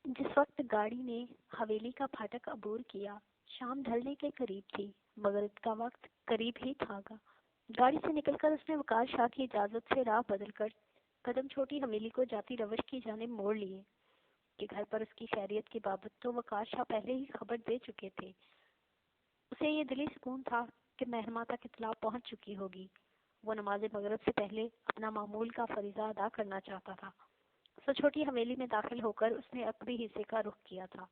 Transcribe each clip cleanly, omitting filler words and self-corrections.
جس وقت گاڑی نے حویلی کا پھاٹک عبور کیا، شام ڈھلنے کے قریب تھی، مغرب کا وقت قریب ہی تھا گا۔ گاڑی سے نکل کر اس نے وقار شاہ کی اجازت سے راہ بدل کر قدم چھوٹی حویلی کو جاتی روش کی جانب موڑ لیے کہ گھر پر اس کی خیریت کی بابت تو وقار شاہ پہلے ہی خبر دے چکے تھے۔ اسے یہ دلی سکون تھا کہ محرمہ تک اطلاع پہنچ چکی ہوگی۔ وہ نماز مغرب سے پہلے اپنا معمول کا فریضہ ادا کرنا چاہتا تھا۔ سو چھوٹی حویلی میں داخل ہو کر اس نے عقبی حصے کا رخ کیا تھا۔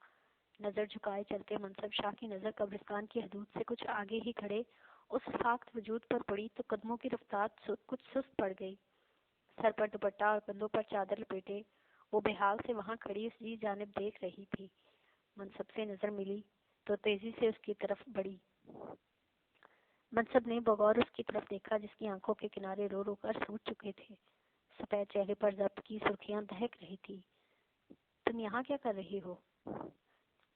نظر جھکائے چلتے منصب شاہ کی نظر قبرستان کی حدود سے کچھ آگے ہی کھڑے اس ساخت وجود پر پڑی تو قدموں کی رفتار کچھ سست پڑ گئی۔ سر پر دوپٹہ اور کندھوں پر چادر لپیٹے وہ بے حال سے وہاں کھڑی اس کی جانب دیکھ رہی تھی۔ منصب سے نظر ملی تو تیزی سے اس کی طرف بڑھی۔ منصب نے بغور اس کی طرف دیکھا جس کی آنکھوں کے کنارے رو رو کر سوج چکے تھے۔ سفید چہرے پر ضبط کی سرخیاں دہک رہی تھی۔ تم یہاں کیا کر رہی ہو؟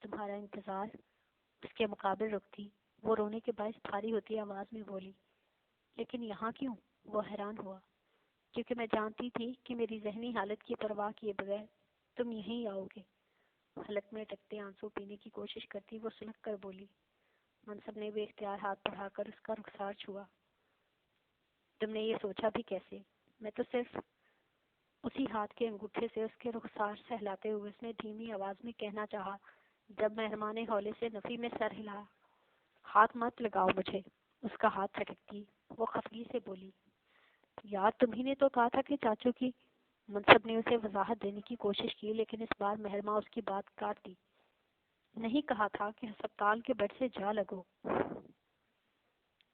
تمہارا انتظار۔ اس کے مقابل رکتی وہ رونے کے باعث بھاری ہوتی آواز میں بولی۔ لیکن یہاں کیوں؟ وہ حیران ہوا۔ کیونکہ میں جانتی تھی کہ میری ذہنی حالت کی پرواہ کیے بغیر تم یہیں آؤ گے۔ حلق میں اٹکتے آنسو پینے کی کوشش کرتی وہ سلک کر بولی۔ منصب نے بے اختیار ہاتھ بڑھا کر اس کا رخسار چھوا۔ تم نے یہ سوچا بھی کیسے؟ میں تو صرف اسی ہاتھ کے انگوٹھے سے اس کے رخسار سہلاتے ہوئے اس نے دھیمی آواز میں کہنا چاہا جب مہربان نے ہولے سے نفی میں سر ہلایا۔ ہاتھ مت لگاؤ مجھے۔ اس کا ہاتھ جھٹکتی وہ خفگی سے بولی۔ یار تمہیں نے تو کہا تھا کہ چاچو کی۔ منصب نے اسے وضاحت دینے کی کوشش کی لیکن اس بار مہرماں اس کی بات کاٹ دی۔ نہیں کہا تھا کہ ہسپتال کے بیڈ سے جا لگو؟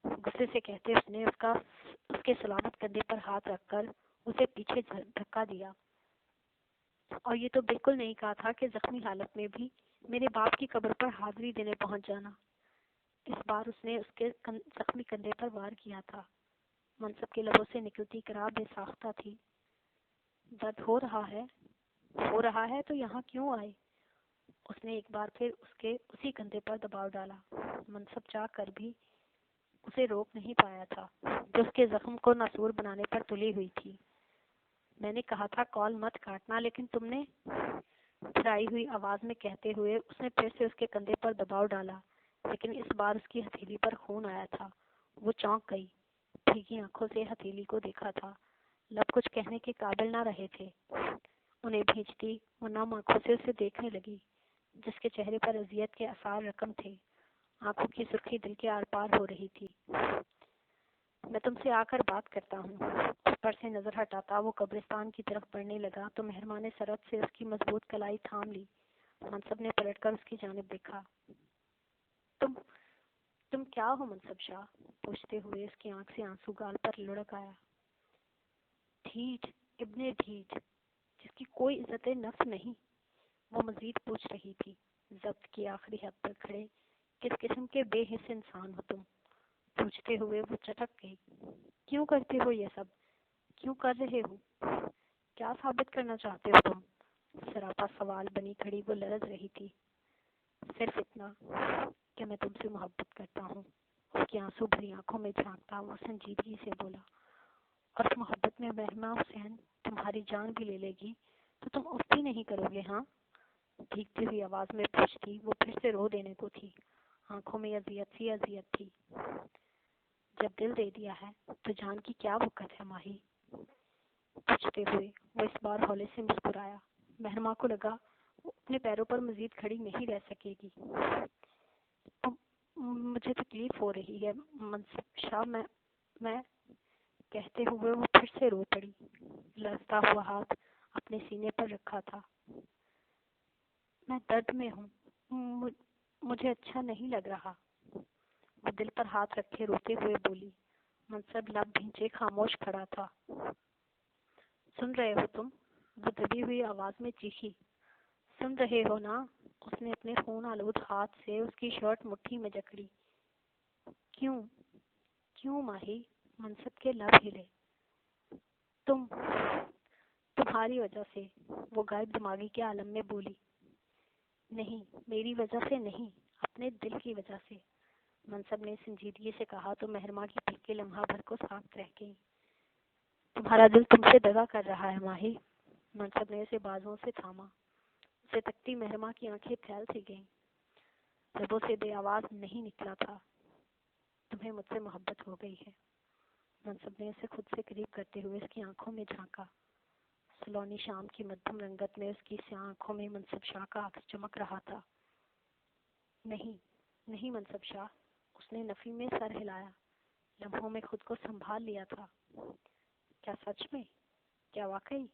غصے سے کہتے اس نے اس کے سلامت کندھے پر ہاتھ رکھ کر اسے پیچھے دھکا دیا۔ اور یہ تو بالکل نہیں کہا تھا کہ زخمی حالت میں بھی میرے باپ کی قبر پر حاضری دینے پہنچ جانا۔ اس بار اس نے اس کے زخمی کندھے پر وار کیا تھا۔ منصب کے لبوں سے نکلتی کرا بے ساختہ تھی۔ درد ہو رہا ہے؟ ہو رہا ہے تو یہاں کیوں آئے؟ اس نے ایک بار پھر اس کے اسی کندھے پر دباؤ ڈالا۔ منصب چاہ کر بھی اسے روک نہیں پایا تھا جو اس کے زخم کو ناسور بنانے پر تلی ہوئی تھی۔ میں نے کہا تھا کال مت کاٹنا لیکن تم نے، پھرائی ہوئی آواز میں کہتے ہوئے اس نے پھر سے اس کے کندھے پر دباؤ ڈالا لیکن اس بار اس کی ہتھیلی پر خون آیا تھا۔ وہ چونک گئی، بھیگی آنکھوں سے ہتھیلی کو دیکھا تھا۔ لب کچھ کہنے کے قابل نہ رہے تھے۔ انہیں بھیجتی وہ نم آنکھوں سے اسے دیکھنے لگی جس کے چہرے پر اذیت کے آثار رقم تھے۔ آنکھوں کی سرخی دل کے آر پار ہو رہی تھی۔ میں تم سے آ کر بات کرتا ہوں۔ اس پر سے نظر ہٹاتا وہ قبرستان کی طرف بڑھنے لگا تو مہربان نے سرعت سے اس کی مضبوط کلائی تھام لی۔ منصب نے پلٹ کر اس کی جانب دیکھا۔ تم کیا ہو منصب شاہ؟ پوچھتے ہوئے اس کی آنکھ سے آنسو گال پر لڑک آیا۔ ڈھیٹ، ابن ڈھیٹ جس کی کوئی عزت نفس نہیں، وہ مزید پوچھ رہی تھی۔ ضبط کی آخری حد پر کھڑے کس قسم کے بے حس انسان ہو تم؟ پوچھتے ہوئے وہ چٹک گئی۔ کیوں کرتے ہو یہ سب؟ کیوں کر رہے ہو؟ کیا ثابت کرنا چاہتے ہو تم؟ سراپا سوال بنی کھڑی وہ لرز رہی تھی۔ صرف اتنا کہ میں تم سے محبت کرتا ہوں۔ اس کی آنسو بھری آنکھوں میں جھانکتا وہ سنجیدگی سے بولا۔ اور اس محبت میں مہرماں حسین تمہاری جان بھی لے لے گی تو تم اف بھی نہیں کرو گے ہاں؟ بھیگتی ہوئی آواز میں پوچھتی وہ پھر سے رو دینے کو تھی۔ آنکھوں میں اذیت تھی۔ جب دل دے دیا ہے تو جان کی کیا وقت ہے ماہی؟ پوچھتے ہوئے وہ اس بار ہولے سے مسکرایا۔ مہرماں کو لگا وہ اپنے پیروں پر مزید کھڑی نہیں رہ سکے گی۔ مجھے تکلیف ہو رہی ہے منصب شاہ، میں کہتے ہوئے وہ پھر سے رو پڑی۔ لرزتا ہوا ہاتھ اپنے سینے پر رکھا تھا۔ میں درد میں ہوں، مجھے اچھا نہیں لگ رہا۔ وہ دل پر ہاتھ رکھے روتے ہوئے بولی۔ منصب لب بھینچے خاموش کھڑا تھا۔ سن رہے ہو تم؟ وہ دبی ہوئی آواز میں چیخی۔ سن رہے ہو نا؟ اس نے اپنے خون آلود ہاتھ سے اس کی شرٹ مٹھی میں جکڑی۔ کیوں ماہی؟ منصب کے لب ہلے۔ تمہاری وجہ سے، وہ غائب دماغی کے عالم میں بولی۔ نہیں، میری وجہ سے نہیں، اپنے دل کی وجہ سے، منصب نے سنجیدگی سے کہا تو مہرماں کی پلکیں لمحہ بھر کو ساکت رہ گئیں۔ تمہارا دل تم سے دغا کر رہا ہے ماہی؟ منصب نے اسے بازوؤں سے تھاما۔ اسے تکتی مہرما کی آنکھیں پھیل سی گئیں۔ لبوں سے بے آواز نہیں نکلا تھا، تمہیں مجھ سے محبت ہو گئی ہے۔ منصب نے اسے خود سے قریب کرتے ہوئے اس کی آنکھوں میں جھانکا۔ سلونی شام کی مدھم رنگت میں اس کی سیاہ آنکھوں میں منصب شاہ کا عکس چمک رہا تھا۔ نہیں نہیں منصب شاہ، اس نے نفی میں سر ہلایا، لمحوں میں خود کو سنبھال لیا تھا۔ کیا سچ میں؟ کیا واقعی؟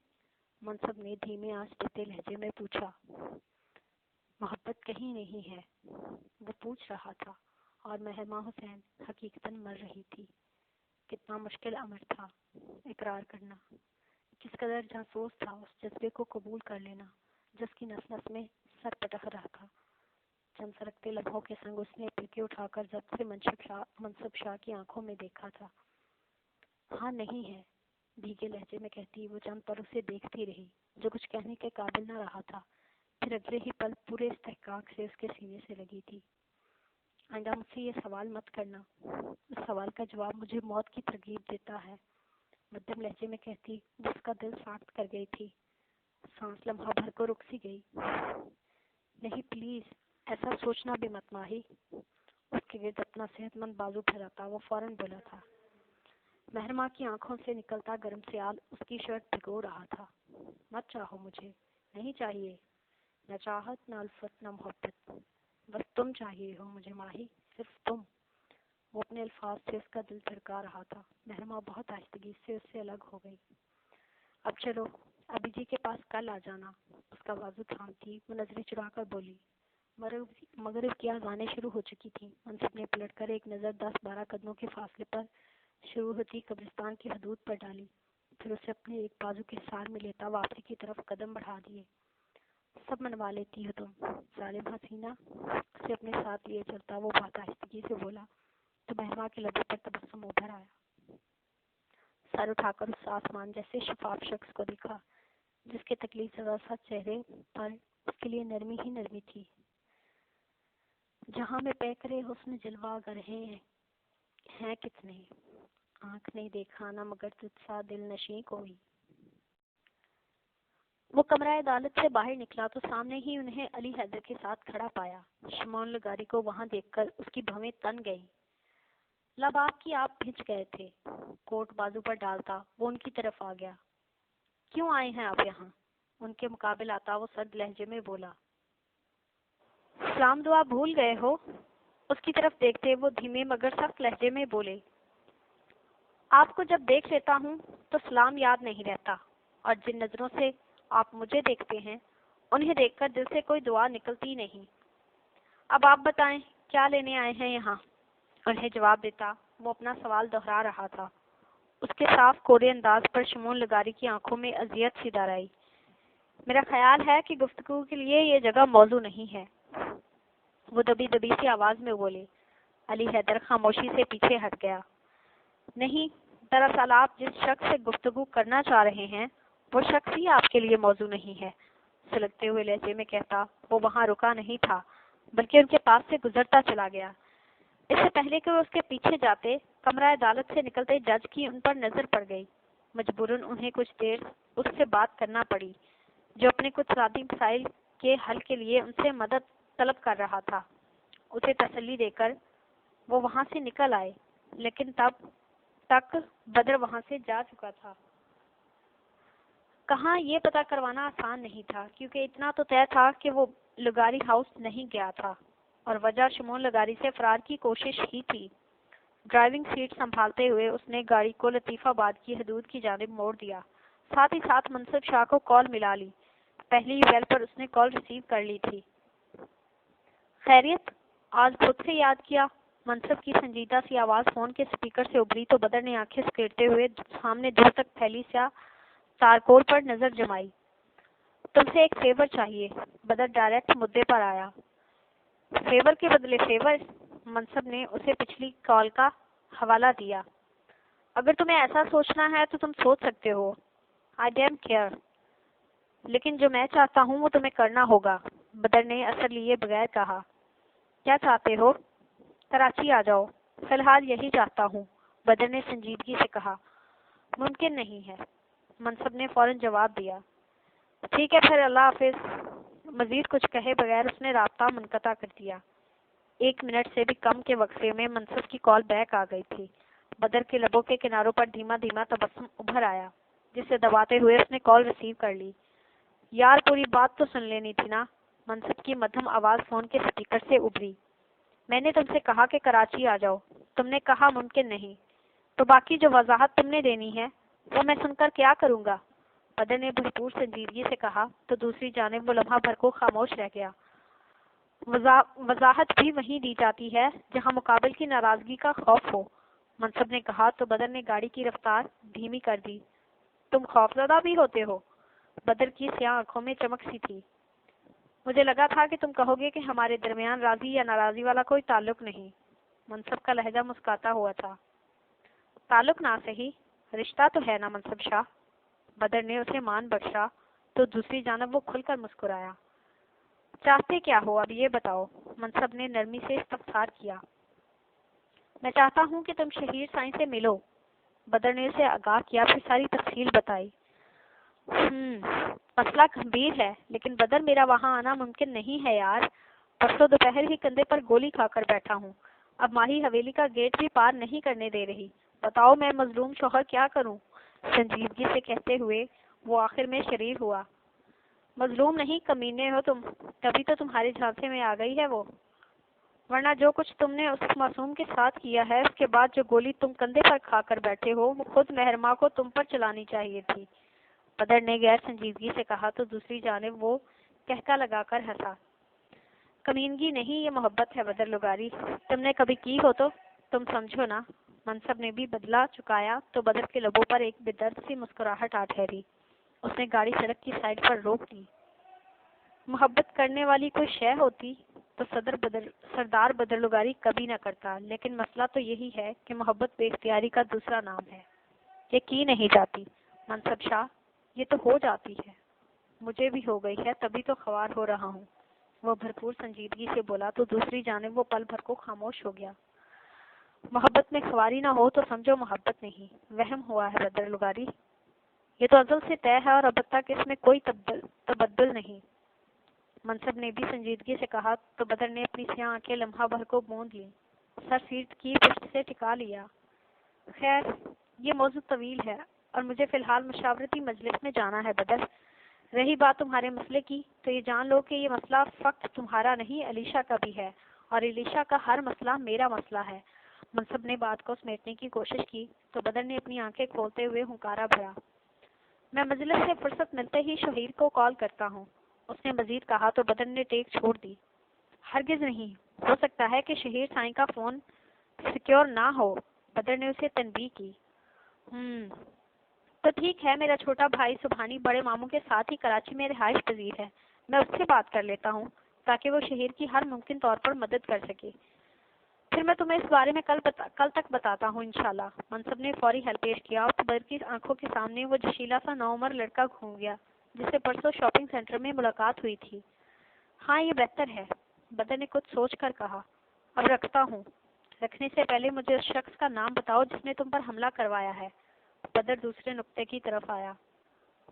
منصب نے دھیمے آنچ دیتے لہجے میں پوچھا۔ محبت کہیں نہیں ہے، وہ پوچھ رہا تھا، اور مہرما حسین حقیقتاً مر رہی تھی۔ کتنا مشکل امر تھا اقرار کرنا، کس قدر جاسوس تھا اس جذبے کو قبول کر لینا جس کی نس نس میں سر پٹک رہا تھا۔ چند سرکتے لمحوں کے سنگ اس نے پلکیں اٹھا کر ضبط سے منصب شاہ کی آنکھوں میں دیکھا تھا۔ ہاں نہیں ہے، بھیگے لہجے میں کہتی وہ چند پر اسے دیکھتی رہی جو کچھ کہنے کے قابل نہ رہا تھا، پھر اگلے ہی پل پورے استحقاق سے اس کے سینے سے لگی تھی۔ آئندہ مجھ سے یہ سوال مت کرنا، اس سوال کا جواب مجھے موت کی ترغیب دیتا ہے، مدھم لہجے میں کہتی جس کا دل ساخت کر گئی تھی۔ سانس لمحہ بھر کو رک سی گئی۔ نہیں پلیز، ایسا سوچنا بھی مت ماہی۔ اس کے گرد اپنا صحت مند بازو پھیلاتا وہ فوراً بولا تھا۔ مہرما کی آنکھوں سے نکلتا گرم سیال اس کی شرٹ بھگو رہا تھا۔ مت چاہو مجھے، نہیں چاہیے، نہ چاہت نہ الفت نہ محبت، بس تم چاہیے ہو مجھے ماہی، صرف تم۔ وہ اپنے الفاظ سے اس کا دل دھڑکا رہا تھا۔ مہرما بہت آہستگی سے اس سے الگ ہو گئی۔ اب چلو، ابھی جی کے پاس کل آ جانا، اس کا بازو تھامتی وہ نظریں چرا کر بولی۔ مغرب کی اذانیں شروع ہو چکی تھیں۔ منصب نے پلٹ کر ایک نظر 10-12 قدموں کے فاصلے پر شروع ہوتی قبرستان کی حدود پر ڈالی، پھر اسے اپنے ایک بازو کے سار میں لیتا واپسی کی طرف قدم بڑھا دیے۔ سب منوا لیتی ہو تم ظالم حسینہ، اسے اپنے ساتھ لیے چلتا وہ بہت آہستگی سے بولا تو مہرما کے لبوں پر تبسم ابھر آیا۔ سر اٹھا کر اس آسمان جیسے شفاف شخص کو دیکھا جس کے تکلیف زدہ سا چہرے پر اس کے لیے نرمی ہی نرمی تھی۔ جہاں میں پیکرے حسن جلوہ گر ہیں کتنے، آنکھ نہیں دیکھا نہ مگر تجھ سا دل نشیں کوئی۔ وہ کمرہ عدالت سے باہر نکلا تو سامنے ہی انہیں علی حیدر کے ساتھ کھڑا پایا۔ شمعون لغاری کو وہاں دیکھ کر اس کی بھویں تن گئیں۔ لب آپ بھج گئے تھے۔ کوٹ بازو پر ڈالتا وہ ان کی طرف آ گیا۔ کیوں آئے ہیں آپ یہاں؟ ان کے مقابل آتا وہ سرد لہجے میں بولا۔ سلام دعا بھول گئے ہو؟ اس کی طرف دیکھتے وہ دھیمے مگر سخت لہجے میں بولے۔ آپ کو جب دیکھ لیتا ہوں تو سلام یاد نہیں رہتا، اور جن نظروں سے آپ مجھے دیکھتے ہیں انہیں دیکھ کر دل سے کوئی دعا نکلتی نہیں۔ اب آپ بتائیں کیا لینے آئے ہیں یہاں؟ انہیں جواب دیتا وہ اپنا سوال دہرا رہا تھا۔ اس کے صاف کورے انداز پر شمعون لغاری کی آنکھوں میں اذیت سی دار آئی۔ میرا خیال ہے کہ گفتگو کے لیے یہ جگہ موزوں نہیں ہے، وہ دبی دبی سی آواز میں بولے۔ علی حیدر خاموشی سے پیچھے ہٹ گیا۔ نہیں، دراصل آپ جس شخص سے گفتگو کرنا چاہ رہے ہیں وہ شخص ہی آپ کے لیے موزوں نہیں ہے، سلگتے ہوئے لہجے میں کہتا وہ وہاں رکا نہیں تھا بلکہ ان کے پاس سے گزرتا چلا گیا۔ اس سے پہلے کہ وہ اس کے پیچھے جاتے، کمرہ عدالت سے نکلتے جج کی ان پر نظر پڑ گئی۔ مجبوراً انہیں کچھ دیر اس سے بات کرنا پڑی جو اپنے کچھ ذاتی مسائل کے حل کے لیے ان سے مدد طلب کر رہا تھا۔ اسے تسلی دے کر وہ وہاں سے نکل آئے، لیکن تب تک بدر وہاں سے جا چکا تھا۔ کہاں یہ پتہ کروانا آسان نہیں تھا، کیونکہ اتنا تو طے تھا کہ وہ لغاری ہاؤس نہیں گیا تھا، اور وجہ شمعون لغاری سے فرار کی کوشش ہی تھی۔ ڈرائیونگ سیٹ سنبھالتے ہوئے اس نے گاڑی کو لطیف آباد کی حدود کی جانب موڑ دیا، ساتھ ہی ساتھ منصب شاہ کو کال ملا لی۔ پہلی ہی بیل پر اس نے کال ریسیو کر لی تھی۔ خیریت؟ آج خود سے یاد کیا؟ منصب کی سنجیدہ سی آواز فون کے سپیکر سے ابھری تو بدر نے آنکھیں سکیڑتے ہوئے سامنے دور تک پھیلی سیاہ تارکول پر نظر جمائی۔ تم سے ایک فیور چاہیے۔ بدر ڈائریکٹ مدعے پر آیا۔ فیور کے بدلے فیور؟ منصب نے اسے پچھلی کال کا حوالہ دیا۔ اگر تمہیں ایسا سوچنا ہے تو تم سوچ سکتے ہو، آئی ڈیم کیئر، لیکن جو میں چاہتا ہوں وہ تمہیں کرنا ہوگا۔ بدر نے اثر لیے بغیر کہا۔ کیا چاہتے ہو؟ کراچی آ جاؤ۔ فی الحال یہی چاہتا ہوں، بدر نے سنجیدگی سے کہا۔ ممکن نہیں ہے، منصب نے فوراً جواب دیا۔ ٹھیک ہے پھر، اللہ حافظ۔ مزید کچھ کہے بغیر اس نے رابطہ منقطع کر دیا۔ 1 منٹ سے بھی کم کے وقفے میں منصف کی کال بیک آ گئی تھی۔ بدر کے لبوں کے کناروں پر دھیما دھیما تبسم ابھر آیا، جسے دباتے ہوئے اس نے کال ریسیو کر لی۔ یار پوری بات تو سن لینی تھی نا، منصف کی مدھم آواز فون کے سپیکر سے ابھری۔ میں نے تم سے کہا کہ کراچی آ جاؤ، تم نے کہا ممکن نہیں، تو باقی جو وضاحت تم نے دینی ہے وہ میں سن کر کیا کروں گا؟ بدر نے بھرپور سنجیدگی سے کہا تو دوسری جانب وہ لمحہ بھر کو خاموش رہ گیا۔ وضاحت بھی وہیں دی جاتی ہے جہاں مقابل کی ناراضگی کا خوف ہو، منصب نے کہا تو بدر نے گاڑی کی رفتار دھیمی کر دی۔ تم خوفزدہ بھی ہوتے ہو؟ بدر کی سیاہ آنکھوں میں چمک سی تھی۔ مجھے لگا تھا کہ تم کہو گے کہ ہمارے درمیان راضی یا ناراضی والا کوئی تعلق نہیں۔ منصب کا لہجہ مسکاتا ہوا تھا۔ تعلق نہ صحیح، رشتہ تو ہے نا منصب شاہ۔ بدر نے اسے مان بخشا تو دوسری جانب وہ کھل کر مسکرایا۔ چاہتے کیا ہو اب یہ بتاؤ؟ منصب نے نرمی سے استفسار کیا۔ میں چاہتا ہوں کہ تم شہیر سائیں سے ملو۔ بدر نے اسے آگاہ کیا، پھر ساری تفصیل بتائی۔ مسئلہ گمبھیر ہے، لیکن بدر میرا وہاں آنا ممکن نہیں ہے یار۔ پرسوں دوپہر ہی کندھے پر گولی کھا کر بیٹھا ہوں، اب ماہی حویلی کا گیٹ بھی پار نہیں کرنے دے رہی۔ بتاؤ میں مظلوم شوہر کیا کروں؟ سنجیدگی سے کہتے ہوئے وہ آخر میں شریر ہوا۔ مظلوم نہیں، کمینے ہو تم، تبھی تو تمہارے جھانسے میں آ گئی ہے وہ، ورنہ جو کچھ تم نے اس معصوم کے ساتھ کیا ہے، اس کے بعد جو گولی تم کندھے پر کھا کر بیٹھے ہو، وہ خود مہرماں کو تم پر چلانی چاہیے تھی۔ بدر نے غیر سنجیدگی سے کہا تو دوسری جانب وہ کہکا لگا کر ہنسا۔ کمینگی نہیں، یہ محبت ہے بدر لغاری، تم نے کبھی کی ہو تو تم سمجھو نا۔ منصب نے بھی بدلہ چکایا تو بدر کے لبوں پر ایک بے درد سی مسکراہٹ آ ٹھہری۔ اس نے گاڑی سڑک کی سائڈ پر روک دی۔ محبت کرنے والی کوئی شے ہوتی تو سردار بدر لغاری کبھی نہ کرتا، لیکن مسئلہ تو یہی ہے کہ محبت بے اختیاری کا دوسرا نام ہے۔ یہ کی نہیں جاتی منصب شاہ، یہ تو ہو جاتی ہے۔ مجھے بھی ہو گئی ہے، تبھی تو خوار ہو رہا ہوں، وہ بھرپور سنجیدگی سے بولا تو دوسری جانب وہ پل بھر کو خاموش ہو گیا۔ محبت میں خواری نہ ہو تو سمجھو محبت نہیں، وہم ہوا ہے بدر لغاری، یہ تو ازل سے طے ہے اور اب تک اس میں کوئی تبدل نہیں۔ منصب نے بھی سنجیدگی سے کہا تو بدر نے اپنی سیاہ آنکھیں لمحہ بھر کو بوند لیں، سر سیٹ کی پشت سے ٹکا لیا۔ خیر یہ موضوع طویل ہے اور مجھے فی الحال مشاورتی مجلس میں جانا ہے بدر۔ رہی بات تمہارے مسئلے کی تو یہ جان لو کہ یہ مسئلہ فقط تمہارا نہیں، علیشا کا بھی ہے، اور علیشا کا ہر مسئلہ میرا مسئلہ ہے۔ منصب نے بات کو سمیٹنے کی کوشش کی تو بدر نے اپنی آنکھیں کھولتے ہوئے ہنکارا بھرا۔ میں مجلس سے فرصت ملتے ہی شہیر کو کال کرتا ہوں، اس نے مزید کہا تو بدر نے ٹیک چھوڑ دی۔ ہرگز نہیں، ہو سکتا ہے کہ شہیر سائیں کا فون سیکیور نہ ہو، بدر نے اسے تنبیہ کی۔ تو ٹھیک ہے، میرا چھوٹا بھائی سبحانی بڑے ماموں کے ساتھ ہی کراچی میں رہائش پذیر ہے، میں اس سے بات کر لیتا ہوں تاکہ وہ شہیر کی ہر ممکن طور پر مدد کر سکے۔ پھر میں تمہیں اس بارے میں کل تک بتاتا ہوں انشاءاللہ۔ منصب نے فوری حل پیش کیا اور بدر کی آنکھوں کے سامنے وہ جشیلا سا نوعمر لڑکا گھوم گیا جس سے پرسوں شاپنگ سینٹر میں ملاقات ہوئی تھی۔ ہاں یہ بہتر ہے، بدر نے کچھ سوچ کر کہا۔ اب رکھتا ہوں، رکھنے سے پہلے مجھے اس شخص کا نام بتاؤ جس نے تم پر حملہ کروایا ہے۔ بدر دوسرے نقطے کی طرف آیا۔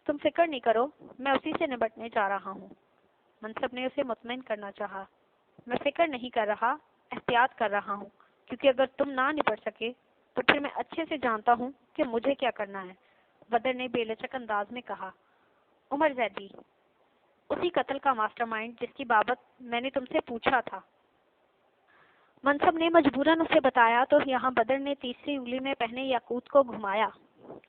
تم فکر نہیں کرو، میں اسی سے نبٹنے جا رہا ہوں۔ منصب نے اسے مطمئن کرنا چاہا۔ میں فکر نہیں کر رہا، احتیاط کر رہا ہوں، کیونکہ اگر تم نہ نپٹ سکے تو پھر میں اچھے سے جانتا ہوں کہ مجھے کیا کرنا ہے۔ بدر نے بے لچک انداز میں کہا۔ عمر زیدی، اسی قتل کا ماسٹر مائنڈ جس کی بابت میں نے تم سے پوچھا تھا۔ منصب نے مجبوراً اسے بتایا تو یہاں بدر نے تیسری انگلی میں پہنے یاقوت کو گھمایا۔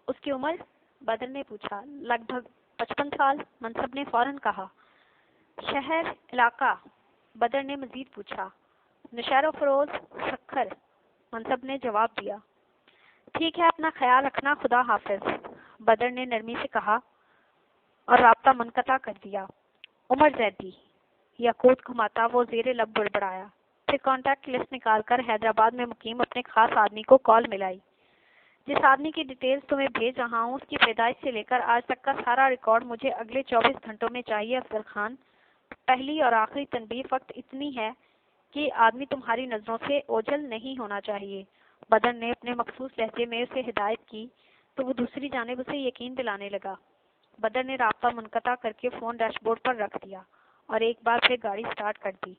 اس کی عمر؟ بدر نے پوچھا۔ لگ بھگ 55 سال، منصب نے فوراً کہا۔ شہر، علاقہ؟ بدر نے مزید پوچھا۔ نشیر و فروز، سکھر، منصب نے جواب دیا۔ ٹھیک ہے، اپنا خیال رکھنا، خدا حافظ، بدر نے نرمی سے کہا اور رابطہ منقطع کر دیا۔ عمر زیدی، یاقوت گھماتا وہ زیر لب بڑبڑایا، پھر کانٹیکٹ لسٹ نکال کر حیدرآباد میں مقیم اپنے خاص آدمی کو کال ملائی۔ جس آدمی کی ڈیٹیلز تمہیں بھیج رہا ہوں اس کی پیدائش سے لے کر آج تک کا سارا ریکارڈ مجھے اگلے 24 گھنٹوں میں چاہیے افضل خان۔ پہلی اور آخری تنبیہ فقط اتنی ہے کہ آدمی تمہاری نظروں سے اوجھل نہیں ہونا چاہیے۔ بدر نے اپنے مخصوص لہجے میں اسے ہدایت کی تو وہ دوسری جانب اسے یقین دلانے لگا۔ بدر نے رابطہ منقطع کر کے فون ڈیش بورڈ پر رکھ دیا اور ایک بار پھر گاڑی سٹارٹ کر دی۔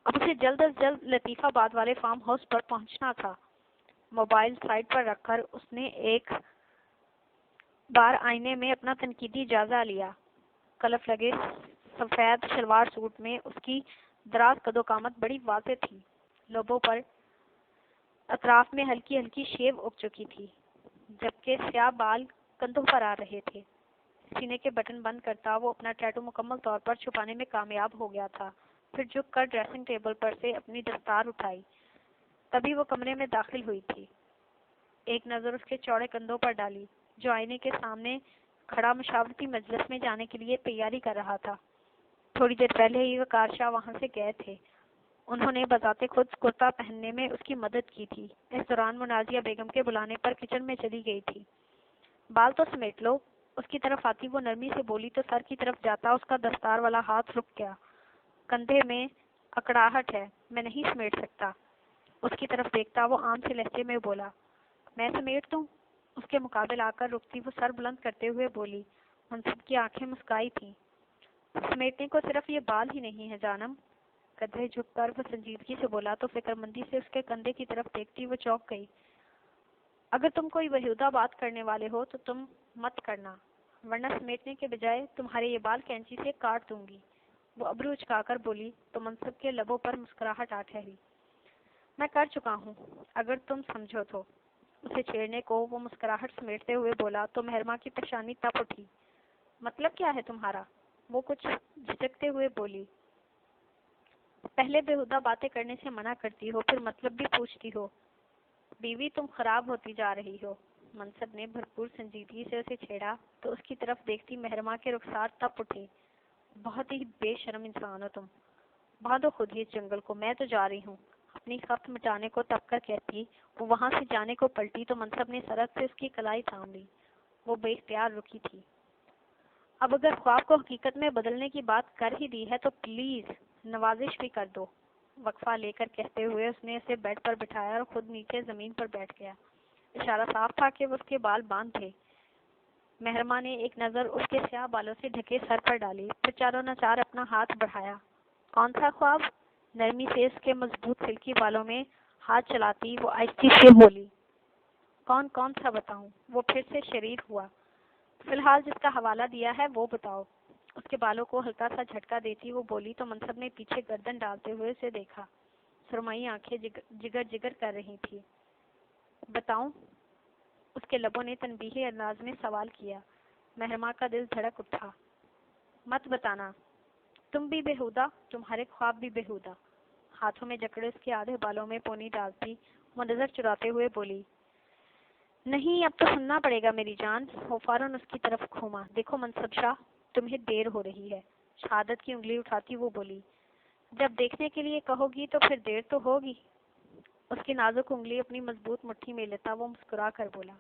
اب اسے جلد از جلد لطیف آباد والے فارم ہاؤس پر پہنچنا تھا۔ موبائل سائڈ پر رکھ کر اس نے ایک بار آئینے میں اپنا تنقیدی جائزہ لیا۔ کلف لگے سفید شلوار سوٹ میں اس کی دراز قد و قامت بڑی واضح تھی۔ لبوں پر اطراف میں ہلکی ہلکی شیو اگ چکی تھی، جبکہ سیاہ بال کندھوں پر آ رہے تھے۔ سینے کے بٹن بند کرتا وہ اپنا ٹیٹو مکمل طور پر چھپانے میں کامیاب ہو گیا تھا۔ پھر جھک کر ڈریسنگ ٹیبل پر سے اپنی دستار اٹھائی۔ تبھی وہ کمرے میں داخل ہوئی تھی۔ ایک نظر اس کے چوڑے کندھوں پر ڈالی، جو آئینے کے سامنے کھڑا مشاورتی مجلس میں جانے کے لیے تیاری کر رہا تھا۔ تھوڑی دیر پہلے ہی وقار شاہ وہاں سے گئے تھے۔ انہوں نے بذات خود کرتا پہننے میں اس کی مدد کی تھی۔ اس دوران منازیہ بیگم کے بلانے پر کچن میں چلی گئی تھی۔ بال تو سمیٹ لو، اس کی طرف آتی وہ نرمی سے بولی تو سر کی طرف جاتا اس کا دستار والا ہاتھ رک گیا۔ کندھے میں اکڑاہٹ ہے، میں نہیں سمیٹ سکتا۔ اس کی طرف دیکھتا وہ عام سے لہجے میں بولا، میں سمیٹ دوں؟ اس کے مقابل آ کر رکتی وہ سر بلند کرتے ہوئے بولی۔ منصب کی آنکھیں مسکائی تھیں۔ سمیٹنے کو صرف یہ بال ہی نہیں ہے جانم۔ قدرے جھک کر وہ سنجیدگی سے بولا تو فکر مندی سے اس کے کندھے کی طرف دیکھتی وہ چونک گئی۔ اگر تم کوئی بیہودہ بات کرنے والے ہو تو تم مت کرنا، ورنہ سمیٹنے کے بجائے تمہارے یہ بال کینچی سے کاٹ دوں گی۔ وہ ابرو اچکا کر بولی تو منصب کے لبوں پر مسکراہٹ آ ٹھہری۔ میں کر چکا ہوں، اگر تم سمجھو تو۔ اسے چھیڑنے کو وہ مسکراہٹ سمیٹتے ہوئے بولا تو مہرما کی پیشانی تپ اٹھی۔ مطلب کیا ہے تمہارا؟ وہ کچھ جھجکتے ہوئے بولی۔ پہلے بیہودہ باتیں کرنے سے منع کرتی ہو، پھر مطلب بھی پوچھتی ہو۔ بیوی تم خراب ہوتی جا رہی ہو۔ منصب نے بھرپور سنجیدگی سے اسے چھیڑا تو اس کی طرف دیکھتی مہرما کے رخسار تپ اٹھے۔ بہت ہی بے شرم انسان ہو تم۔ باندھو خود ہی اس جنگل کو، میں تو جا رہی ہوں۔ اپنی خفت مٹانے کو تب کر کہتی وہ وہاں سے جانے کو پلٹی تو منصب نے سرعت سے اس کی کلائی تھام لی۔ وہ بے اختیار رکی تھی۔ اب اگر خواب کو حقیقت میں بدلنے کی بات کر ہی دی ہے تو پلیز نوازش بھی کر دو، وقفہ لے کر کہتے ہوئے اس نے اسے بیڈ پر بٹھایا اور خود نیچے زمین پر بیٹھ گیا۔ اشارہ صاف تھا کہ وہ اس کے بال باندھ تھے۔ مہرما نے ایک نظر اس کے سیاہ بالوں سے ڈھکے سر پر ڈالی، پھر چاروں ناچار اپنا ہاتھ بڑھایا۔ کون سا خواب؟ نرمی سے اس کے مضبوط سلکی بالوں میں ہاتھ چلاتی وہ آہستہ سے بولی۔ کون سا بتاؤں؟ وہ پھر سے شریر ہوا۔ فی الحال جس کا حوالہ دیا ہے وہ بتاؤ۔ اس کے بالوں کو ہلکا سا جھٹکا دیتی وہ بولی تو منصب نے پیچھے گردن ڈالتے ہوئے اسے دیکھا۔ سرمئی آنکھیں جگر جگر کر رہی تھی۔ بتاؤں؟ اس کے لبوں نے تنبیہی انداز میں سوال کیا۔ مہرما کا دل دھڑک اٹھا۔ مت بتانا، تم بھی بےہودہ، تمہارے خواب بھی بےہودہ۔ ہاتھوں میں جکڑے اس کے آدھے بالوں میں پونی ڈالتی وہ نظر چراتے ہوئے بولی۔ نہیں، اب تو سننا پڑے گا میری جان۔ وہ فوراً اس کی طرف گھوما۔ دیکھو منصب شاہ، تمہیں دیر ہو رہی ہے۔ شہادت کی انگلی اٹھاتی وہ بولی۔ جب دیکھنے کے لیے کہو گی تو پھر دیر تو ہوگی۔ اس کی نازک انگلی اپنی مضبوط مٹھی میں لیتا وہ مسکرا کر بولا۔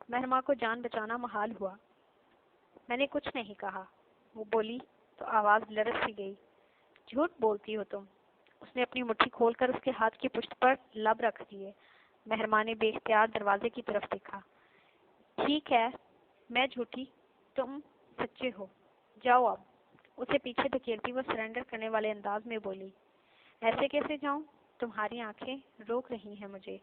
مہرما کو جان بچانا محال ہوا۔ میں نے کچھ نہیں کہا، وہ بولی تو آواز لرز سی گئی۔ جھوٹ بولتی ہو تم۔ اس نے اپنی مٹھی کھول کر اس کے ہاتھ کی پشت پر لب رکھ دیے۔ مہرما نے بے اختیار دروازے کی طرف دیکھا۔ ٹھیک ہے، میں جھوٹی، تم سچے ہو، جاؤ اب۔ اسے پیچھے دھکیلتی وہ سرنڈر کرنے والے انداز میں بولی۔ ایسے کیسے جاؤں؟ تمہاری آنکھیں روک رہی ہیں مجھے۔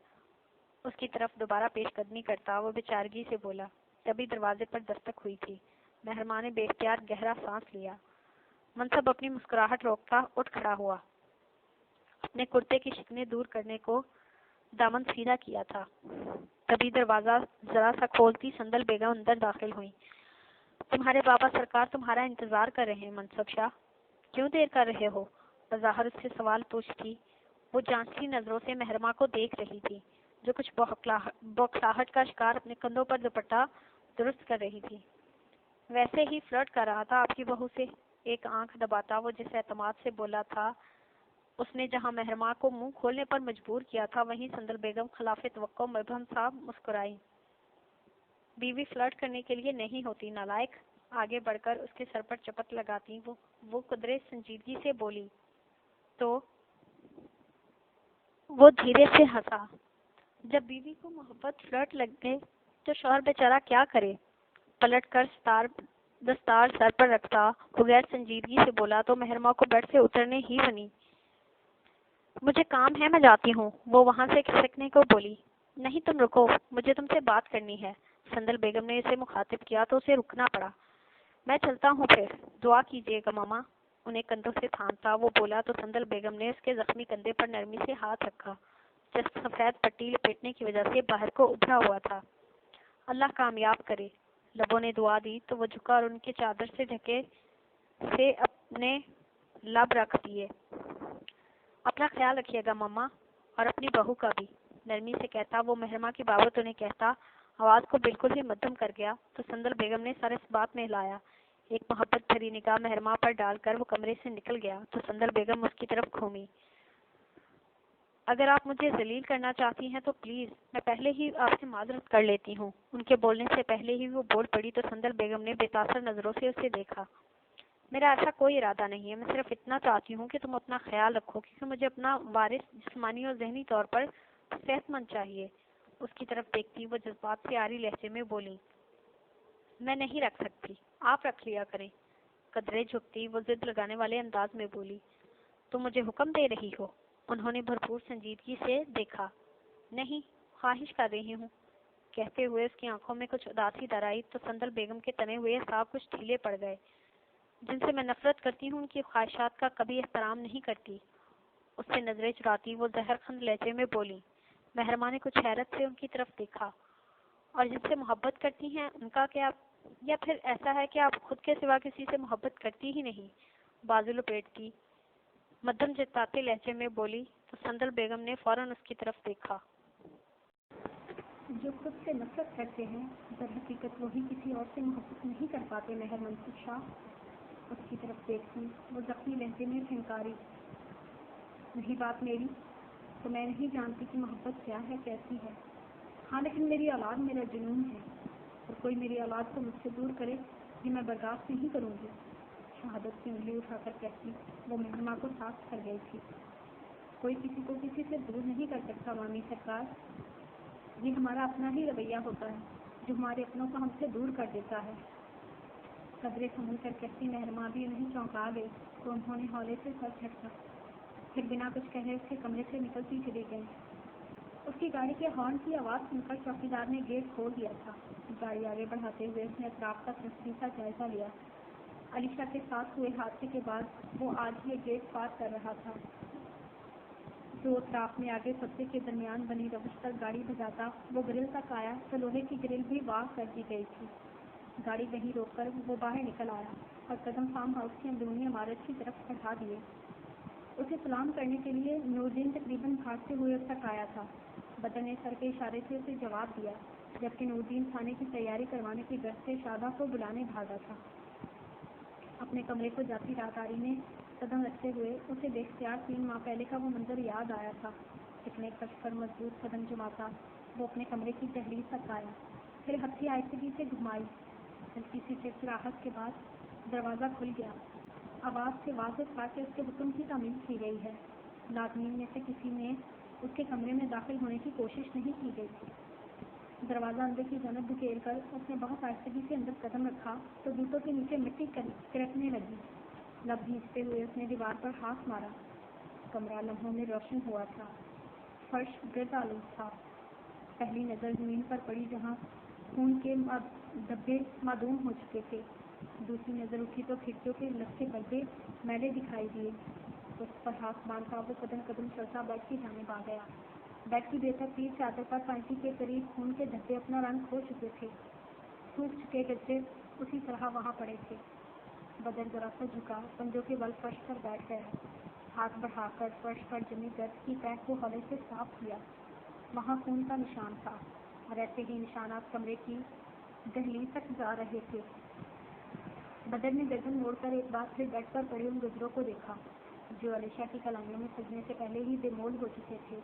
اس کی طرف دوبارہ پیش قدمی کرتا وہ بےچارگی سے بولا۔ تبھی دروازے پر دستک ہوئی تھی۔ مہرما نے بے اختیار گہرا سانس لیا۔ منصب اپنی مسکراہٹ روکتا اٹھ کھڑا ہوا۔ اپنے کرتے کی شکنیں دور کرنے کو دامن سیدھا کیا تھا۔ تبھی دروازہ ذرا سا کھولتی سندل بیگم اندر داخل ہوئی۔ تمہارے بابا سرکار تمہارا انتظار کر رہے ہیں منصب شاہ۔ کیوں دیر کر رہے ہو؟ بظاہر اس سے سوال پوچھتی وہ جانچتی نظروں سے مہرما کو دیکھ رہی تھی، جو کچھ بوکھلاہٹ کا شکار اپنے کندھوں پر دوپٹہ درست کر رہی تھی۔ ویسے ہی فلرٹ کر رہا تھا آپ کی بہو سے، ایک آنکھ دباتا وہ جس اعتماد سے بولا تھا۔ اس نے جہاں مہرما کو منہ کھولنے پر مجبور کیا تھا وہیں سندل بیگم خلاف توقع مبہم صاحب مسکرائی۔ بیوی فلرٹ کرنے کے لیے نہیں ہوتی نالائق۔ آگے بڑھ کر اس کے سر پر چپت لگاتی وہ قدرے سنجیدگی سے بولی تو وہ دھیرے سے ہنسا۔ جب بیوی کو محبت فلرٹ لگے تو شوہر بیچارہ کیا کرے؟ پلٹ کر ستار دستار سر پر رکھتا وہ غیر سنجیدگی سے بولا تو محرمہ کو بیڈ سے اترنے ہی بنی۔ مجھے کام ہے، میں جاتی ہوں، وہ وہاں سے کھسکنے کو بولی۔ نہیں تم رکو، مجھے تم سے بات کرنی ہے۔ سندل بیگم نے اسے مخاطب کیا تو اسے رکنا پڑا۔ میں چلتا ہوں پھر، دعا کیجیے گا ماما۔ انہیں کندھوں سے تھامتا وہ بولا تو سندل بیگم نے اس کے زخمی کندھے پر نرمی سے ہاتھ رکھا جس سفید پٹی لپیٹنے کی وجہ سے باہر کو ابھرا ہوا تھا۔ اللہ کامیاب کرے۔ لبوں نے دعا دی تو وہ جھکا اور ان کے چادر سے ڈھکے سے اپنے لب رکھ دیے۔ اپنا خیال رکھیے گا ماما، اور اپنی بہو کا بھی، نرمی سے کہتا وہ محرمہ کی بابت انہیں کہتا آواز کو بالکل ہی مدھم کر گیا تو سندل بیگم نے سر اس بات میں ہلایا۔ ایک محبت بھری نگاہ محرمہ پر ڈال کر وہ کمرے سے نکل گیا تو سندل بیگم اس کی طرف گھومی۔ اگر آپ مجھے ذلیل کرنا چاہتی ہیں تو پلیز، میں پہلے ہی آپ سے معذرت کر لیتی ہوں۔ ان کے بولنے سے پہلے ہی وہ بول پڑی تو سندل بیگم نے بے تاثر نظروں سے اسے دیکھا۔ میرا ایسا کوئی ارادہ نہیں ہے، میں صرف اتنا چاہتی ہوں کہ تم اپنا خیال رکھو کیونکہ مجھے اپنا وارث جسمانی اور ذہنی طور پر صحت مند چاہیے۔ اس کی طرف دیکھتی وہ جذبات سے آری لہجے میں بولی۔ میں نہیں رکھ سکتی، آپ رکھ لیا کریں۔ قدرے جھکتی وہ ضد لگانے والے انداز میں بولی۔ تم مجھے حکم دے رہی ہو؟ انہوں نے بھرپور سنجیدگی سے دیکھا۔ نہیں، خواہش کر رہی ہوں، کہتے ہوئے اس کی آنکھوں میں کچھ اداسی در آئی تو سندل بیگم کے تنے ہوئے اعصاب کچھ ڈھیلے پڑ گئے۔ جن سے میں نفرت کرتی ہوں ان کی خواہشات کا کبھی احترام نہیں کرتی۔ اس سے نظریں چراتی وہ زہر خند لہجے میں بولی۔ محرمہ نے کچھ حیرت سے ان کی طرف دیکھا۔ اور جن سے محبت کرتی ہیں ان کا کیا؟ یا پھر ایسا ہے کہ آپ خود کے سوا کسی سے محبت کرتی ہی نہیں؟ بازو لپیٹتی مدھم جتاتے لہجے میں بولی تو سندل بیگم نے فوراً اس کی طرف دیکھا۔ جو خود سے نفرت کرتے ہیں در حقیقت وہی کسی اور سے محبت نہیں کر پاتے مہر منصور شاہ۔ اس کی طرف دیکھتی وہ زخمی لہجے میں پھنکاری۔ نہیں بات میری تو میں نہیں جانتی کہ محبت کیا ہے، کیسی ہے۔ ہاں لیکن میری اولاد میرا جنون ہے، اور کوئی میری اولاد کو مجھ سے دور کرے یہ میں برداشت نہیں کروں گی۔ شہادت کی انگلی اٹھا کر کہتی وہ محرمہ کو ساتھ کر گئی تھی۔ کوئی کسی کو کسی سے دور نہیں کر سکتا مامی سرکار، یہ ہمارا اپنا ہی رویہ ہوتا ہے جو ہمارے اپنوں کو ہم سے دور کر دیتا ہے۔ قدرے سمجھ کر کہتی محرمہ بھی انہیں چونکا گئی تو انہوں نے ہولے سے سر جھٹکا، پھر بنا کچھ کہے اس کے کمرے سے نکلتی چلی گئی۔ اس کی گاڑی کے ہارن کی آواز سن کر چوکیدار نے گیٹ کھول دیا تھا۔ گاڑی آگے بڑھاتے ہوئے اس نے اطراف کا تفصیل کا جائزہ لیا۔ علیشا کے ساتھ ہوئے حادثے کے بعد وہ آج یہ گیٹ پار کر رہا تھا۔ دو اطراف میں آگے کتے کے درمیان بنی روش پر گاڑی بھجاتا وہ گرل تک آیا تو لوہے کی گرل بھی واہ کر دی گئی تھی۔ گاڑی وہیں روک کر وہ باہر نکل آیا اور قدم فارم ہاؤس کی اندرونی عمارت کی طرف بڑھا دیے۔ اسے سلام کرنے کے لیے نوردین تقریباً بھاگتے ہوئے اس تک آیا تھا۔ بدر نے سر کے اشارے سے اسے جواب دیا، جبکہ نوردین کھانے کی تیاری کروانے کی غرض سے شادہ کو بلانے بھاگا تھا۔ اپنے کمرے کو جاتی رات آری نے قدم رکھتے ہوئے اسے بے اختیار 3 ماہ پہلے کا وہ منظر یاد آیا تھا۔ چکنے فرش پر مضبوط قدم جماتا وہ اپنے کمرے کی دہلیز تک آیا، پھر ہتھی آہستگی سے گھمائی۔ ہلکی سی چرچراہٹ کے بعد دروازہ کھل گیا۔ آواز سے واضح تھا کہ اس کے حکم کی تعمیل کی گئی ہے۔ ناظرین میں سے کسی نے اس کے کمرے میں داخل ہونے کی کوشش نہیں کی گئی تھی۔ دروازہ اندر کی جانب دھکیل کر اس نے بہت آہستگی سے اندر قدم رکھا تو جوتوں کے نیچے مٹی کرکنے لگی۔ لب بھیجتے ہوئے اس نے دیوار پر ہاتھ مارا۔ کمرہ لمحوں میں روشن ہوا تھا، فرش گرد آلود تھا۔ پہلی نظر زمین پر پڑی جہاں خون کے دھبے معدوم ہو چکے تھے، دوسری نظر اٹھی تو کھڑکیوں کے لکھے پردے میلے دکھائی دیے۔ اس پر ہاتھ باندھا وہ قدم قدم چلتا بیڈ کی جانب آ گیا۔ بیڈ کی بے ترتیب چادر پر پینتی کے قریب خون کے دھبے اپنا رنگ کھو چکے تھے، سوکھ چکے گجے اسی طرح وہاں پڑے تھے۔ بدر ذرا سا جھکا، پنجوں کے بل فرش پر بیٹھ گیا، ہاتھ بڑھا کر فرش پر جمی گرد کی تہہ کو ہولے سے صاف کیا۔ وہاں خون کا نشان تھا اور ایسے ہی نشانات کمرے کی دہلیز تک جا رہے تھے۔ بدر نے گردن موڑ کر ایک بار پھر بیڈ پر پڑے ان گجروں کو دیکھا جو علیشا کی کلائیوں میں سجنے سے پہلے ہی بے مول ہو چکے تھے۔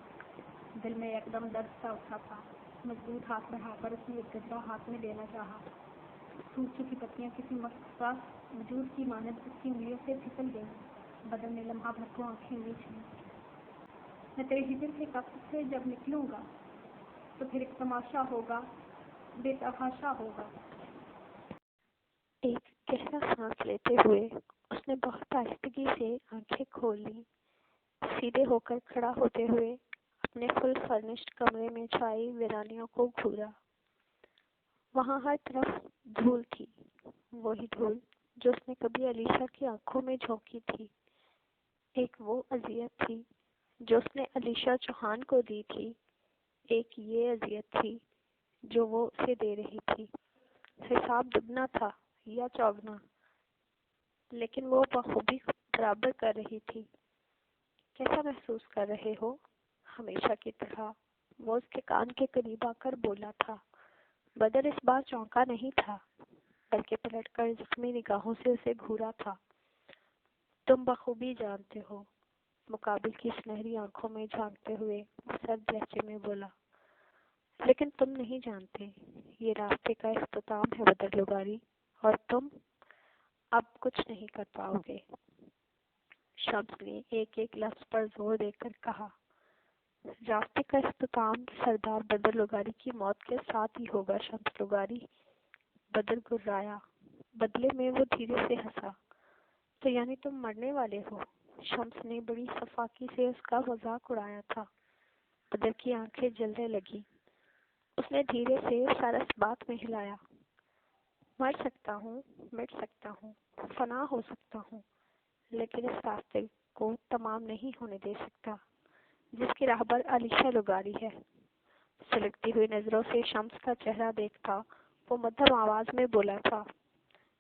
دل میں ایک دم درد سا اٹھا تھا۔ مضبوط ہاتھ بڑھا کر اس نے ایک گجرا ہاتھ میں لینا چاہا، سوکھ چکی پتیاں کسی مقصا وجود کی مانند اس کی انگلیوں سے پھسل گئیں۔ بدر نے لمحہ بھر کو آنکھیں میچ لیں۔ میں تیرے ہجر کے قصر سے جب نکلوں گا تو پھر ایک تماشا ہوگا، بے تحاشا ہوگا۔ ایک گہرا سانس لیتے ہوئے اس نے بہت آہستگی سے آنکھیں کھول لی۔ سیدھے ہو کر کھڑا ہوتے ہوئے اپنے فل فرنشڈ کمرے میں چھائی ویرانیوں کو گھورا۔ وہاں ہر طرف دھول تھی، وہی دھول جو اس نے کبھی علیشا کی آنکھوں میں جھونکی تھی۔ ایک وہ اذیت تھی جو اس نے علیشا چوہان کو دی تھی، ایک یہ اذیت تھی جو وہ اسے دے رہی تھی۔ حساب دگنا تھا یا چوگنا، لیکن وہ بخوبی برابر کر رہی تھی۔ کیسا محسوس کر رہے ہو؟ ہمیشہ کی طرح وہ اس کے کان کے قریب آ کر بولا تھا۔ بدر اس بار چونکا نہیں تھا، بلکہ پلٹ کر زخمی نگاہوں سے اسے گھورا تھا۔ تم بخوبی جانتے ہو، مقابل کی سنہری آنکھوں میں جھانکتے ہوئے سرد لہجے میں بولا۔ لیکن تم نہیں جانتے، یہ راستے کا اختتام ہے بدر لغاری، اور تم اب کچھ نہیں کر پاؤ گے۔ شمس نے ایک ایک لفظ پر زور دے کر کہا۔ راستے کا اختتام سردار بدر لغاری کی موت کے ساتھ ہی ہوگا شمس لغاری۔ بدر گررایا، بدلے میں وہ دھیرے سے ہنسا۔ تو یعنی تم مرنے والے ہو؟ شمس نے بڑی صفاقی سے اس کا مذاق اڑایا تھا۔ بدر کی آنکھیں جلنے لگی۔ اس نے دھیرے سے سر اس بات میں ہلایا۔ مر سکتا ہوں، مٹ سکتا ہوں، فنا ہو سکتا ہوں، لیکن اس راستے کو تمام نہیں ہونے دے سکتا جس کی راہبر علیشا لغاری ہے۔ سلگتی ہوئی نظروں سے شمس کا چہرہ دیکھتا وہ مدھم آواز میں بولا تھا۔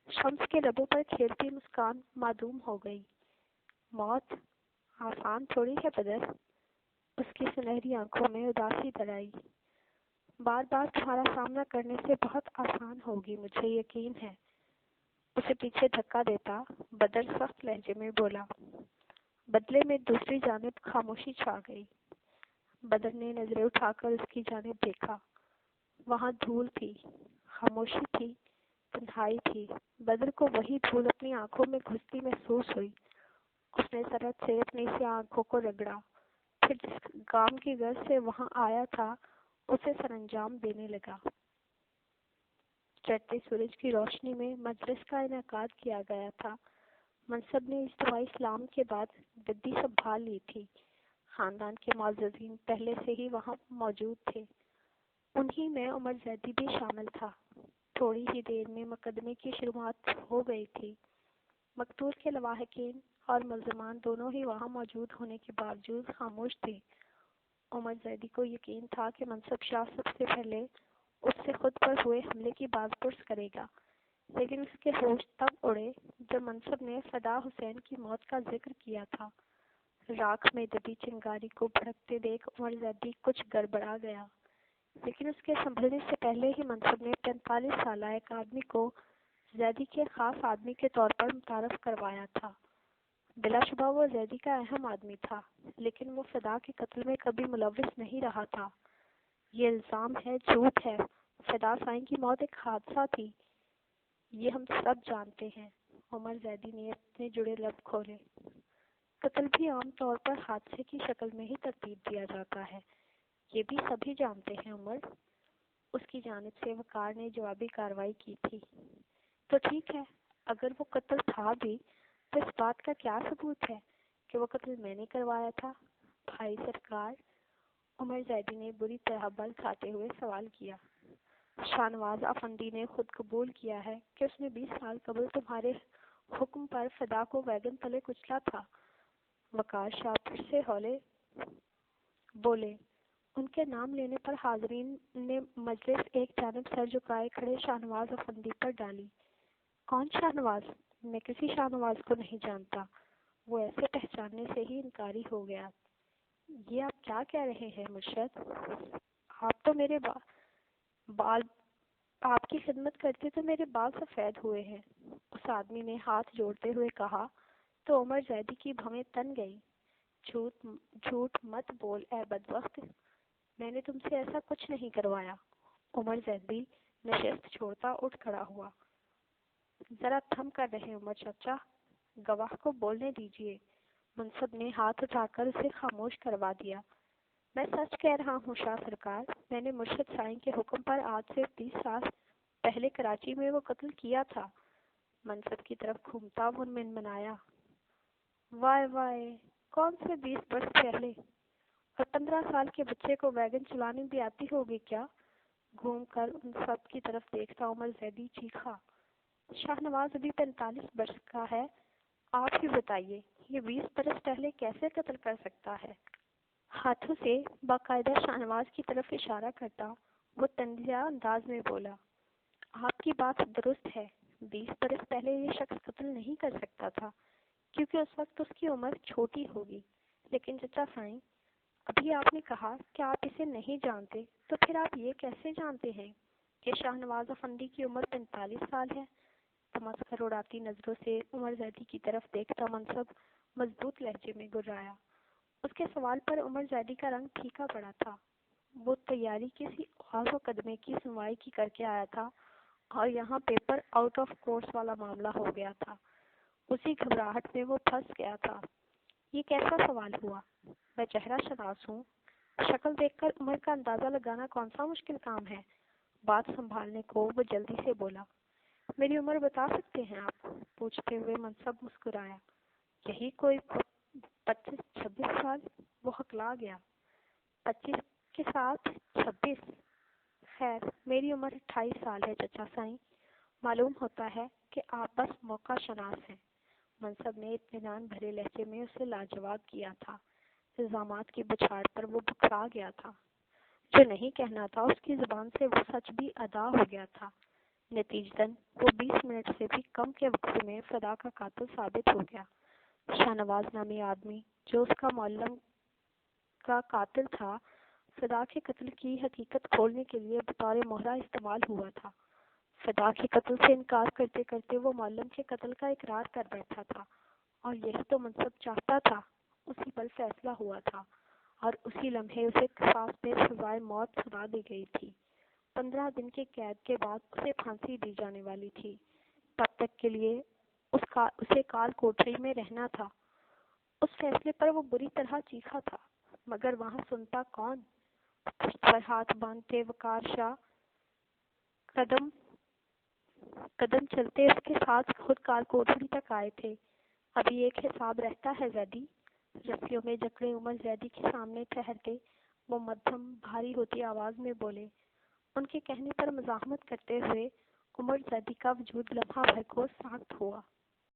شمس کے لبوں پر کھیلتی مسکان معدوم ہو گئی۔ موت آسان تھوڑی ہے بدر۔ اس کی سنہری آنکھوں میں اداسی در آئی۔ بار بار تمہارا سامنا کرنے سے بہت آسان ہوگی، مجھے یقین ہے۔ اسے پیچھے دھکا دیتا بدر سخت لہجے میں بولا۔ بدلے میں دوسری جانب خاموشی چھا گئی۔ بدر نے نظریں اٹھا کر اس کی جانب دیکھا۔ وہاں دھول تھی، خاموشی تھی، تنہائی تھی۔ بدر کو وہی دھول اپنی آنکھوں میں گھستی محسوس ہوئی۔ اس نے سرعت سے اپنی سیاہ آنکھوں کو رگڑا، پھر جس کام کی غرض سے وہاں آیا تھا اسے سر انجام دینے لگا۔ چڑھتے سورج کی روشنی میں مجلس کا انعقاد کیا گیا تھا۔ منصب نے اجتماعی اسلام کے بعد گدی سنبھال لی تھی۔ خاندان کے معززین پہلے سے ہی وہاں موجود تھے، انہی میں عمر زیدی بھی شامل تھا۔ تھوڑی ہی دیر میں مقدمے کی شروعات ہو گئی تھی۔ مقتول کے لواحقین اور ملزمان دونوں ہی وہاں موجود ہونے کے باوجود خاموش تھے۔ عمر زیدی کو یقین تھا کہ منصب شاہ سب سے پہلے اس سے خود پر ہوئے حملے کی باز پرس کرے گا، لیکن اس کے ہوش تب اڑے جب منصب نے فدا حسین کی موت کا ذکر کیا تھا۔ راکھ میں دبی چنگاری کو بھڑکتے دیکھ عمر زیدی کچھ گڑبڑا گیا، لیکن اس کے سنبھلنے سے پہلے ہی منصب نے 45 سالہ ایک آدمی کو زیدی کے خاص آدمی کے طور پر متعارف کروایا تھا۔ بلا شبہ وہ زیدی کا اہم آدمی تھا، لیکن وہ فدا کے قتل میں کبھی ملوث نہیں رہا تھا۔ یہ الزام ہے، جھوٹ ہے۔ فدا سائیں کی موت ایک حادثہ تھی، یہ ہم سب جانتے ہیں۔ عمر زیدی نے اپنے جڑے لب کھولے۔ قتل بھی عام طور پر حادثے کی شکل میں ہی ترتیب دیا جاتا ہے، یہ بھی سبھی جانتے ہیں عمر۔ اس کی جانب سے وقار نے جوابی کارروائی کی تھی۔ تو ٹھیک ہے، اگر وہ قتل تھا بھی تو اس بات کا کیا ثبوت ہے کہ وہ قتل میں نے کروایا تھا؟ بھائی سرکار، عمر زیدی نے بری طرح بل کھاتے ہوئے سوال کیا۔ شاہ نواز افندی نے خود قبول کیا ہے کہ اس نے 20 سال قبل تمہارے حکم پر فدا کو ویگن تلے کچلا تھا۔ وقار شاہ پھر سے ہولے بولے۔ ان کے نام لینے پر حاضرین نے مجلس ایک جانب سر جھکائے کھڑے شاہ نواز افندی پر ڈالی۔ کون شاہ نواز؟ میں کسی شاہ نواز کو نہیں جانتا۔ وہ ایسے پہچاننے سے ہی انکاری ہو گیا۔ یہ آپ کیا کہہ رہے ہیں مرشد؟ آپ تو میرے بال آپ کی خدمت کرتے تو میرے بال سفید ہوئے ہیں، اس آدمی نے ہاتھ جوڑتے ہوئے کہا۔ تو عمر زیدی کی بھویں تن گئی۔ جھوٹ مت بول اے بدبخت، میں نے تم سے ایسا کچھ نہیں کروایا۔ عمر زیدی نشست چھوڑتا اٹھ کھڑا ہوا۔ ذرا تھم کر رہے عمر چچا، گواہ کو بولنے دیجیے۔ منصب نے ہاتھ اٹھا کر اسے خاموش کروا دیا۔ میں سچ کہہ رہا ہوں شاہ سرکار، میں نے مرشد سائیں کے حکم پر آج سے 30 سال پہلے کراچی میں وہ قتل کیا تھا۔ منصب کی طرف گھومتا وہ منمنایا، وائے وائے، کون سے 20 برس پہلے؟ اور 15 سال کے بچے کو ویگن چلانے بھی آتی ہوگی کیا؟ گھوم کر ان سب کی طرف دیکھتا عمر زیدی چیخا، شاہ نواز ابھی 45 برس کا ہے، آپ ہی بتائیے یہ 20 برس پہلے کیسے قتل کر سکتا ہے؟ ہاتھوں سے باقاعدہ شاہ نواز کی طرف اشارہ کرتا وہ تنزیہ انداز میں بولا، آپ کی بات درست ہے، 20 برس پہلے یہ شخص قتل نہیں کر سکتا تھا کیونکہ اس وقت اس کی عمر چھوٹی ہوگی، لیکن چچا سائیں، ابھی آپ نے کہا کہ آپ اسے نہیں جانتے، تو پھر آپ یہ کیسے جانتے ہیں کہ شاہ نواز افندی کی عمر 45 سال ہے؟ تمسخر اڑاتی نظروں سے عمر زیدی کی طرف دیکھتا منصب مضبوط لہجے میں گرایا۔ اس کے سوال پر عمر زیدی کا رنگ پھیکا پڑا تھا۔ وہ تیاری کسی اور مقدمے کی سنوائی کی کر کے آیا تھا اور یہاں پیپر آؤٹ آف کورس والا معاملہ ہو گیا تھا۔ اسی گھبراہٹ میں وہ پھنس گیا تھا۔ یہ کیسا سوال ہوا؟ میں چہرہ شناس ہوں، شکل دیکھ کر عمر کا اندازہ لگانا کون سا مشکل کام ہے؟ بات سنبھالنے کو وہ جلدی سے بولا، میری عمر بتا سکتے ہیں آپ؟ پوچھتے ہوئے منصب مسکرایا، یہی کوئی 25-26 سال؟ وہ ہکلا گیا، 25 کے ساتھ 26؟ خیر میری عمر 28 سال ہے چچا سائیں، معلوم ہوتا ہے کہ آپ بس موقع شناس ہیں۔ منصب نے اطمینان بھرے لہجے میں اسے لاجواب کیا تھا۔ الزامات کی بچھاڑ پر وہ بکھرا گیا تھا۔ جو نہیں کہنا تھا اس کی زبان سے وہ سچ بھی ادا ہو گیا تھا۔ نتیجتاً وہ 20 منٹ سے بھی کم کے وقفے میں فدا کا قاتل ثابت ہو گیا۔ شاہ نواز نامی آدمی جو اس کا معلم کا قاتل تھا، فدا کے قتل کی حقیقت کھولنے کے لیے بطور مہرہ استعمال ہوا تھا۔ فدا کے قتل سے انکار کرتے کرتے وہ معلم کے قتل کا اقرار کر بیٹھا تھا، اور یہی تو منصب چاہتا تھا۔ اسی پل فیصلہ ہوا تھا اور اسی لمحے اسے قصاص میں سزائے موت سنا دی گئی تھی۔ 15 دن کی قید کے بعد اسے پھانسی دی جانے والی تھی۔ تب تک کے لیے اسے کال کوٹری میں رہنا تھا۔ اس فیصلے پر وہ بری طرح چیخا تھا، مگر وہاں سنتا کون؟ پشت پر ہاتھ باندھتے وقار شاہ قدم قدم چلتے اس کے ساتھ خود کال کوٹری تک آئے تھے۔ ابھی ایک حساب رہتا ہے زیدی، رسیوں میں جکڑے عمر زیدی کے سامنے ٹھہرتے وہ مدھم بھاری ہوتی آواز میں بولے۔ ان کے کہنے پر مزاحمت کرتے ہوئے عمر زیدی کا وجود لمحہ بھر کو ساخت ہوا۔